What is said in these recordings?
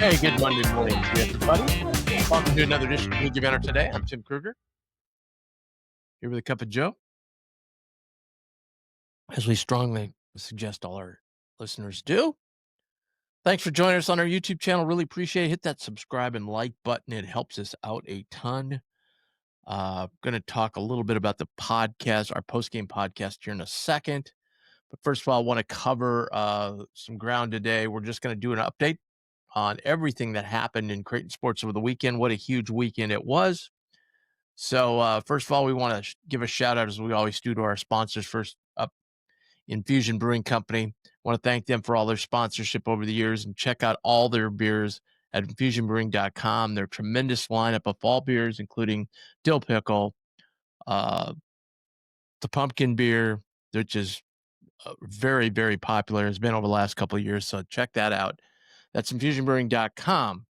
Hey, good Monday morning to you, everybody. Welcome to another edition of BJB Today. I'm Tim Kruger, here with a cup of Joe. As we strongly suggest all our listeners do. Thanks for joining us on our YouTube channel. Really appreciate it. Hit that subscribe and like button. It helps us out a ton. Going to talk a little bit about the podcast, our post-game podcast here in a second. But first of all, I want to cover some ground today. We're just going to do an update on everything that happened in Creighton sports over the weekend. What a huge weekend it was. So first of all, we want to give a shout out, as we always do, to our sponsors. First up, Infusion Brewing Company. I want to thank them for all their sponsorship over the years, and check out all their beers at infusionbrewing.com. Their tremendous lineup of fall beers, including Dill Pickle, the pumpkin beer, which is very, very popular. It's been over the last couple of years, so check that out. That's infusionbrewing.com.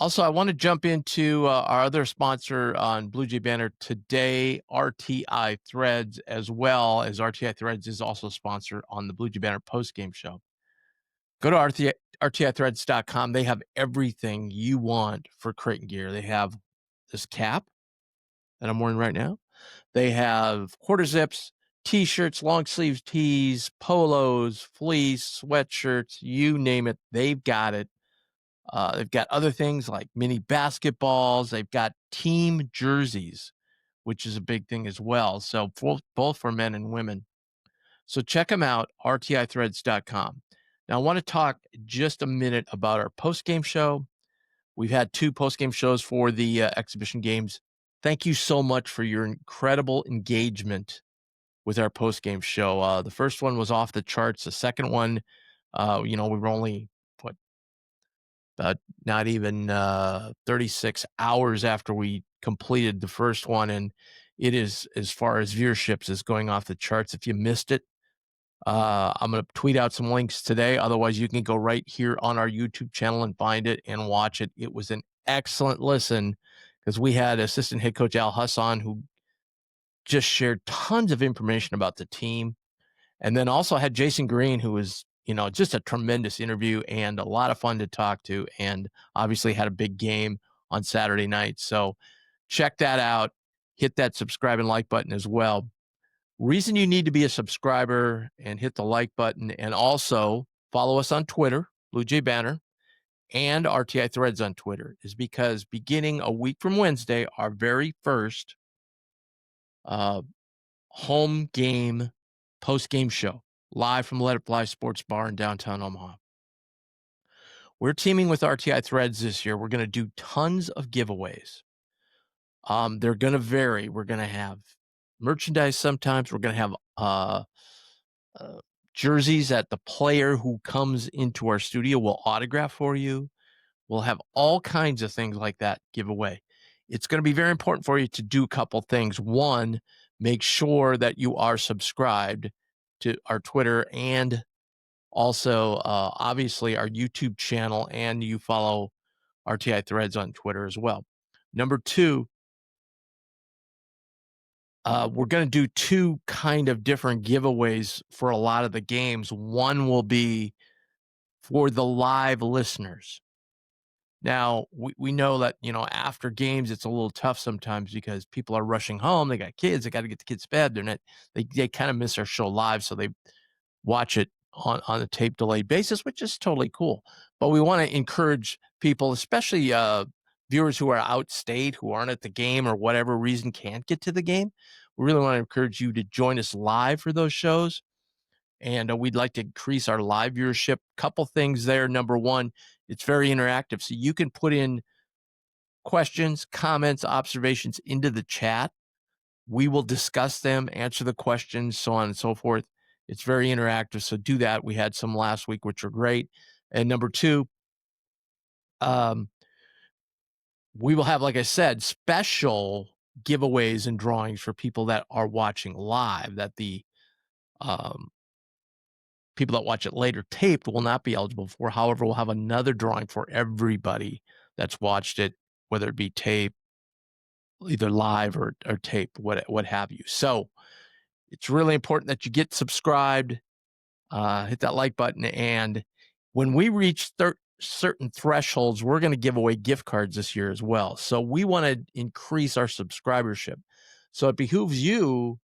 Also, I want to jump into our other sponsor on Blue Jay Banner today, RTI Threads, as well as RTI Threads is also a sponsor on the Blue Jay Banner postgame show. Go to RTIthreads.com. They have everything you want for Creighton gear. They have this cap that I'm wearing right now. They have quarter zips, T-shirts, long sleeves tees, polos, fleece, sweatshirts, you name it. They've got it. They've got other things like mini basketballs. They've got team jerseys, which is a big thing as well. So both for men and women. So check them out, rtithreads.com. Now, I want to talk just a minute about our post-game show. We've had 2 post-game shows for the exhibition games. Thank you so much for your incredible engagement with our post-game show. The first one was off the charts. The second one, we were only not even 36 hours after we completed the first one, and it is, as far as viewerships, is going off the charts. If you missed it, I'm going to tweet out some links today. Otherwise, you can go right here on our YouTube channel and find it and watch it. It was an excellent listen, because we had assistant head coach Al Hassan, who just shared tons of information about the team, and then also had Jason Green, who was just a tremendous interview and a lot of fun to talk to, and obviously had a big game on Saturday night. So check that out. Hit that subscribe and like button as well. Reason you need to be a subscriber and hit the like button, and also follow us on Twitter, Blue Jay Banner, and RTI Threads on Twitter, is because beginning a week from Wednesday, our very first home game post-game show, live from Let It Fly Sports Bar in downtown Omaha. We're teaming with RTI Threads this year. We're going to do tons of giveaways. They're going to vary. We're going to have merchandise sometimes. We're going to have jerseys that the player who comes into our studio will autograph for you. We'll have all kinds of things like that giveaway. It's going to be very important for you to do a couple things. One, make sure that you are subscribed to our Twitter and also, obviously, our YouTube channel, and you follow RTI Threads on Twitter as well. Number 2, we're going to do 2 kind of different giveaways for a lot of the games. One will be for the live listeners. Now, we know that, after games, it's a little tough sometimes because people are rushing home. They got kids. They got to get the kids to bed. They kind of miss our show live, so they watch it on a tape delayed basis, which is totally cool. But we want to encourage people, especially viewers who are outstate, who aren't at the game or whatever reason can't get to the game. We really want to encourage you to join us live for those shows. And we'd like to increase our live viewership. Couple things there. Number 1, it's very interactive. So you can put in questions, comments, observations into the chat. We will discuss them, answer the questions, so on and so forth. It's very interactive, so do that. We had some last week, which were great. And number 2, we will have, like I said, special giveaways and drawings for people that are watching live, that the people that watch it later taped will not be eligible for. However, we'll have another drawing for everybody that's watched it, whether it be tape, either live or tape, what have you. So it's really important that you get subscribed, hit that like button, and when we reach certain thresholds, we're going to give away gift cards this year as well. So we want to increase our subscribership. So it behooves you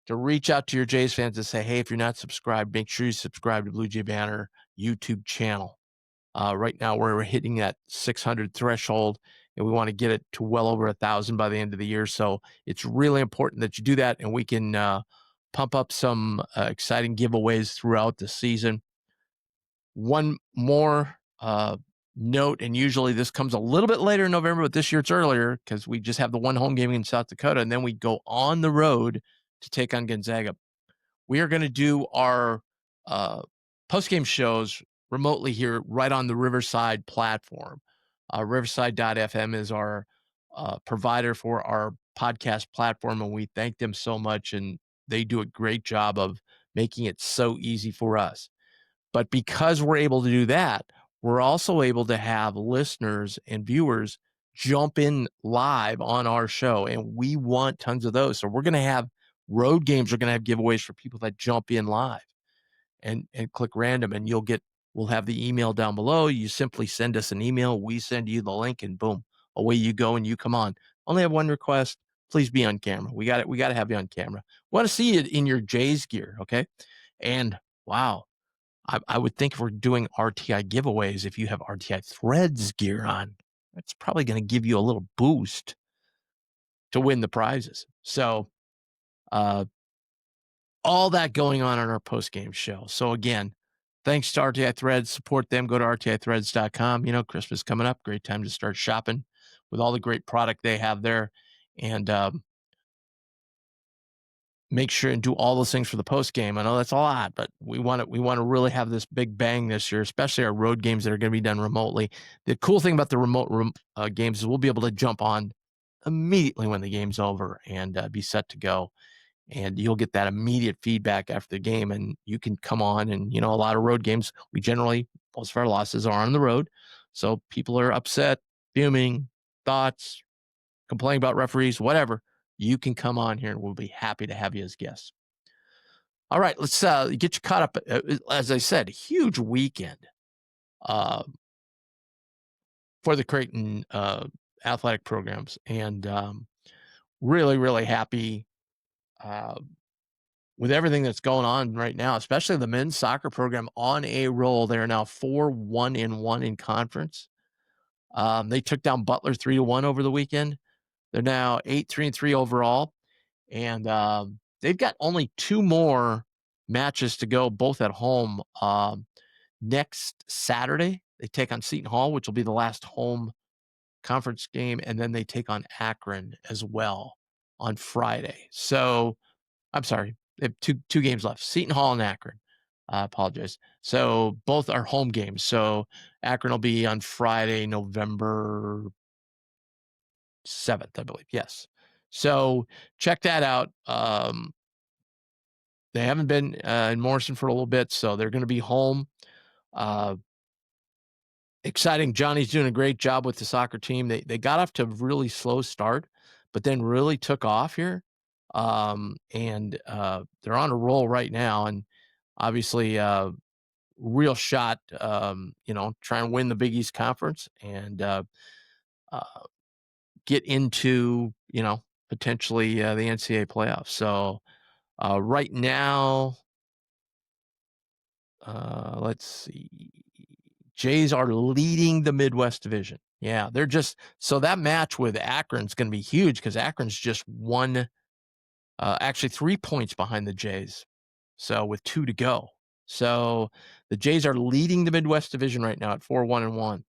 to reach out to your Jays fans and say, hey, if you're not subscribed, make sure you subscribe to Blue Jay Banner YouTube channel. Right now, we're hitting that 600 threshold, and we want to get it to well over 1,000 by the end of the year. So it's really important that you do that, and we can pump up some exciting giveaways throughout the season. One more note, and usually this comes a little bit later in November, but this year it's earlier because we just have the one home game in South Dakota, and then we go on the road to take on Gonzaga. We are going to do our post-game shows remotely here right on the Riverside platform. Riverside.fm is our provider for our podcast platform, and we thank them so much, and they do a great job of making it so easy for us. But because we're able to do that, we're also able to have listeners and viewers jump in live on our show, and we want tons of those. So we're going to have road games. We're going to have giveaways for people that jump in live and click random, and we'll have the email down below. You simply send us an email. We send you the link, and boom, away you go, and you come on. Only have one request. Please be on camera. We got it. We got to have you on camera. We want to see it in your Jays gear. Okay. And wow. I would think if we're doing RTI giveaways, if you have RTI Threads gear on, that's probably going to give you a little boost to win the prizes. So all that going on our post-game show. So again, thanks to RTI Threads. Support them. Go to rtithreads.com. You know, Christmas coming up. Great time to start shopping with all the great product they have there. And make sure and do all those things for the post game. I know that's a lot, but we want to really have this big bang this year, especially our road games that are going to be done remotely. The cool thing about the remote games is we'll be able to jump on immediately when the game's over and be set to go. And you'll get that immediate feedback after the game, and you can come on. And a lot of road games, most of our losses are on the road, so people are upset, fuming, thoughts, complaining about referees, whatever. You can come on here and we'll be happy to have you as guests. All right, let's get you caught up. As I said, huge weekend for the Creighton athletic programs, and really, really happy with everything that's going on right now, especially the men's soccer program on a roll. They're now 4-1-1 in conference. They took down Butler 3-1 over the weekend. They're now 8-3-3 overall. And they've got only 2 more matches to go, both at home. Next Saturday, they take on Seton Hall, which will be the last home conference game. And then they take on Akron as well on Friday. So, I'm sorry, they have two games left, Seton Hall and Akron. I apologize. So both are home games. So Akron will be on Friday, November 7th, I believe. Yes. So check that out. They haven't been in Morrison for a little bit, so they're going to be home. Exciting. Johnny's doing a great job with the soccer team. They got off to a really slow start, but then really took off here. And they're on a roll right now. And obviously, real shot, try and win the Big East Conference and get into, potentially the NCAA playoffs. So right now, let's see. Jays are leading the Midwest Division. Yeah, so that match with Akron's going to be huge because Akron's just actually 3 points behind the Jays. So with 2 to go. So the Jays are leading the Midwest Division right now at 4-1-1.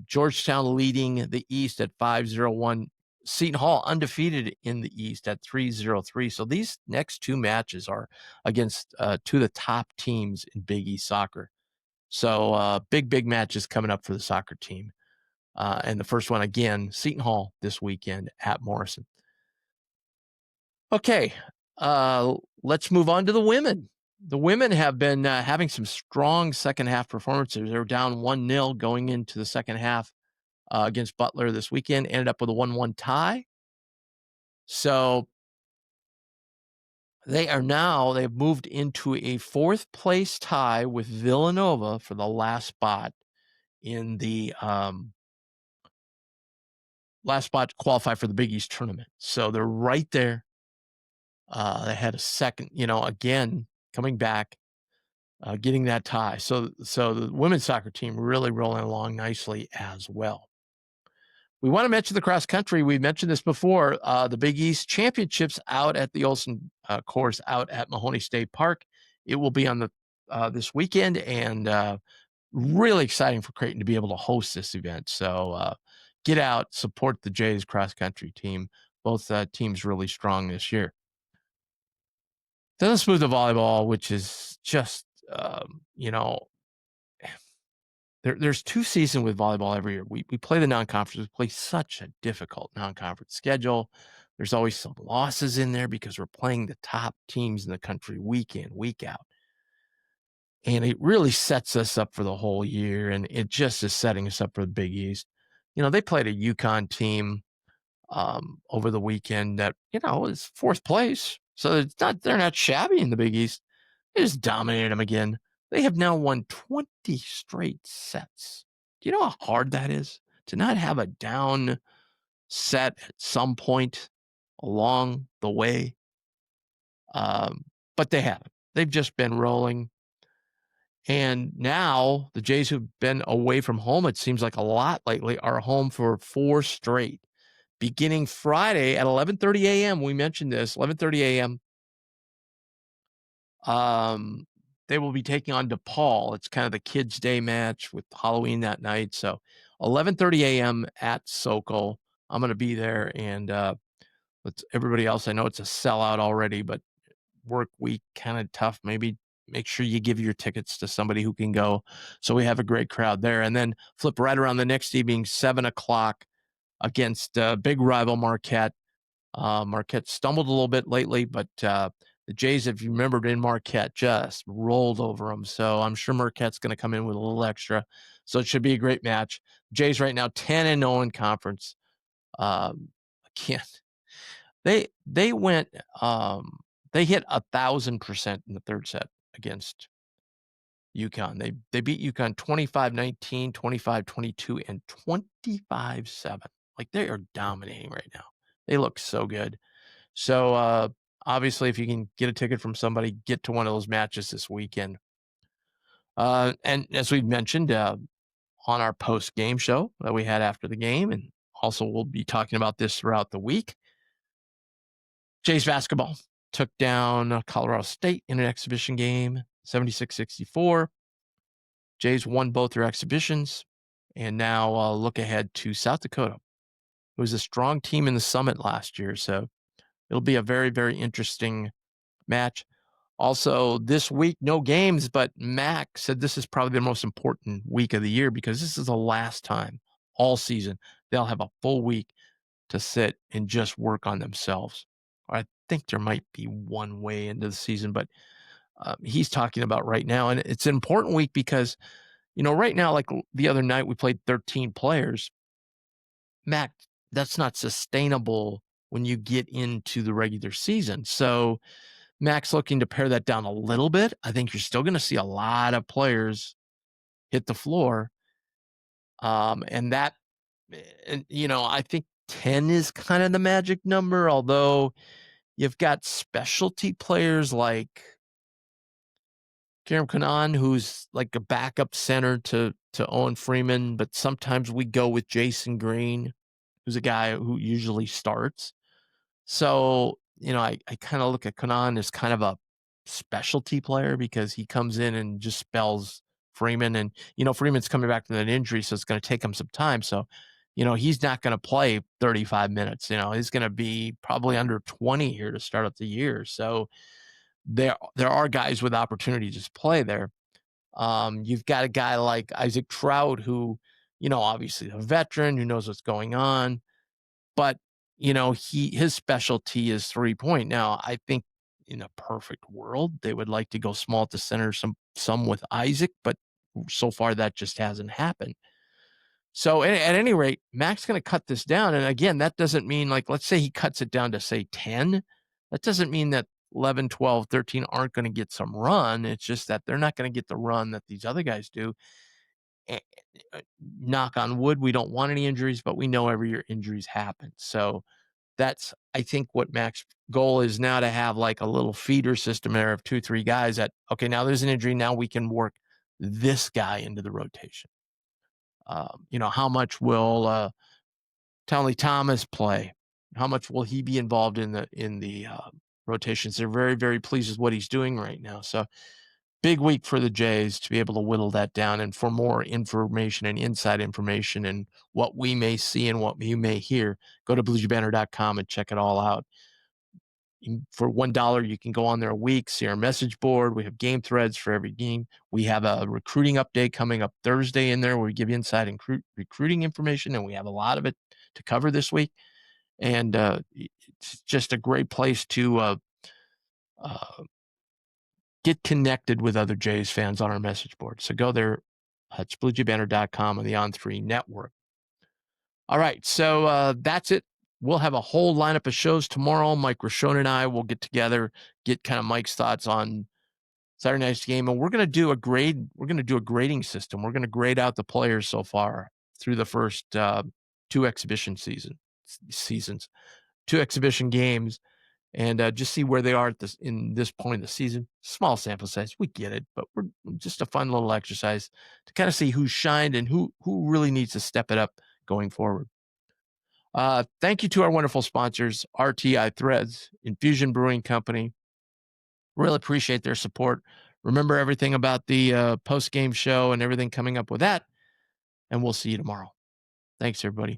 Georgetown leading the East at 5-0-1. Seton Hall undefeated in the East at 3-0-3. So these next 2 matches are against 2 of the top teams in Big East soccer. So big matches coming up for the soccer team. And the first one, again, Seton Hall this weekend at Morrison. Okay, let's move on to the women. The women have been having some strong second half performances. They were down 1-0 going into the second half against Butler this weekend, ended up with a 1-1 tie. So they've moved into a 4th place tie with Villanova for the last spot in the last spot to qualify for the Big East tournament. So they're right there. They had a second, again, coming back, getting that tie. So the women's soccer team really rolling along nicely as well. We want to mention the cross country. We mentioned this before. The Big East Championships out at the Olson course out at Mahoney State Park. It will be on the this weekend, and really exciting for Creighton to be able to host this event. So get out, support the Jays cross country team. Both teams really strong this year. Then let's move to volleyball, which is just there's two seasons with volleyball every year. We play the non-conference. We play such a difficult non-conference schedule. There's always some losses in there because we're playing the top teams in the country week in, week out. And it really sets us up for the whole year, and it just is setting us up for the Big East. They played a UConn team over the weekend that, is fourth place. So they're not shabby in the Big East. They just dominated them again. They have now won 20 straight sets. Do you know how hard that is to not have a down set at some point along the way? But they haven't. They've just been rolling. And now the Jays, who've been away from home, it seems like a lot lately, are home for 4 straight. Beginning Friday at 11:30 a.m. We mentioned this, 11:30 a.m. They will be taking on DePaul. It's kind of the kids' day match with Halloween that night. So 11:30 a.m. at Sokol. I'm going to be there, and with everybody else, I know it's a sellout already, but work week kind of tough. Maybe make sure you give your tickets to somebody who can go, so we have a great crowd there. And then flip right around the next evening, 7:00 against big rival Marquette. Marquette stumbled a little bit lately, but the Jays, if you remembered in Marquette, just rolled over them. So I'm sure Marquette's going to come in with a little extra. So it should be a great match. Jays right now 10-0 in conference. Again, they went they hit 1,000% in the third set against UConn. They beat UConn 25-19, 25-22, and 25-7. Like, they are dominating right now. They look so good. So obviously, if you can get a ticket from somebody, get to one of those matches this weekend. And as we mentioned on our post-game show that we had after the game, and also we'll be talking about this throughout the week, Jays basketball took down Colorado State in an exhibition game, 76-64. Jays won both their exhibitions, and now look ahead to South Dakota. It was a strong team in the Summit last year, so it'll be a very, very interesting match. Also, this week, no games, but Mac said this is probably the most important week of the year because this is the last time all season they'll have a full week to sit and just work on themselves. I think there might be one way into the season, but he's talking about right now. And it's an important week because, right now, like the other night, we played 13 players. Mac, that's not sustainable when you get into the regular season. So Mac's looking to pare that down a little bit. I think you're still going to see a lot of players hit the floor. And I think 10 is kind of the magic number, although you've got specialty players like Karim Kanan, who's like a backup center to Owen Freeman, but sometimes we go with Jason Green, who's a guy who usually starts. So, I kind of look at Kanan as kind of a specialty player because he comes in and just spells Freeman. And, Freeman's coming back from an injury, so it's going to take him some time. So, he's not going to play 35 minutes. He's going to be probably under 20 here to start up the year. So there are guys with opportunity to just play there. You've got a guy like Isaac Trout who, obviously a veteran who knows what's going on, but his specialty is 3-point. Now, I think in a perfect world, they would like to go small at the center, some with Isaac, but so far that just hasn't happened. So at any rate, Mac's going to cut this down. And again, that doesn't mean, like, let's say he cuts it down to, say, 10. That doesn't mean that 11, 12, 13 aren't going to get some run. It's just that they're not going to get the run that these other guys do. eh, knock on wood, we don't want any injuries, but we know every year injuries happen. So that's, I think, what Mac's goal is now, to have like a little feeder system there of 2, 3 guys that, okay, now there's an injury. Now we can work this guy into the rotation. How much will Townley Thomas play? How much will he be involved in the rotations? They're very, very pleased with what he's doing right now. So big week for the Jays to be able to whittle that down. And for more information and inside information and what we may see and what you may hear, go to bluejaybanner.com and check it all out. For $1, you can go on there a week, see our message board. We have game threads for every game. We have a recruiting update coming up Thursday in there where we give you inside and recruiting information, and we have a lot of it to cover this week. And it's just a great place to uh, get connected with other Jays fans on our message board. So go there. It's bluejaybanner.com on the On3 network. All right, so that's it. We'll have a whole lineup of shows tomorrow. Mike Rochon and I will get together, get kind of Mike's thoughts on Saturday night's game, and we're going to do a grade. We're going to do a grading system. We're going to grade out the players so far through the first 2 exhibition seasons, 2 exhibition games, and just see where they are at this point in the season. Small sample size, we get it, but we're just a fun little exercise to kind of see who shined and who really needs to step it up going forward. Thank you to our wonderful sponsors, RTI Threads, Infusion Brewing Company. Really appreciate their support. Remember everything about the post-game show and everything coming up with that, and we'll see you tomorrow. Thanks, everybody.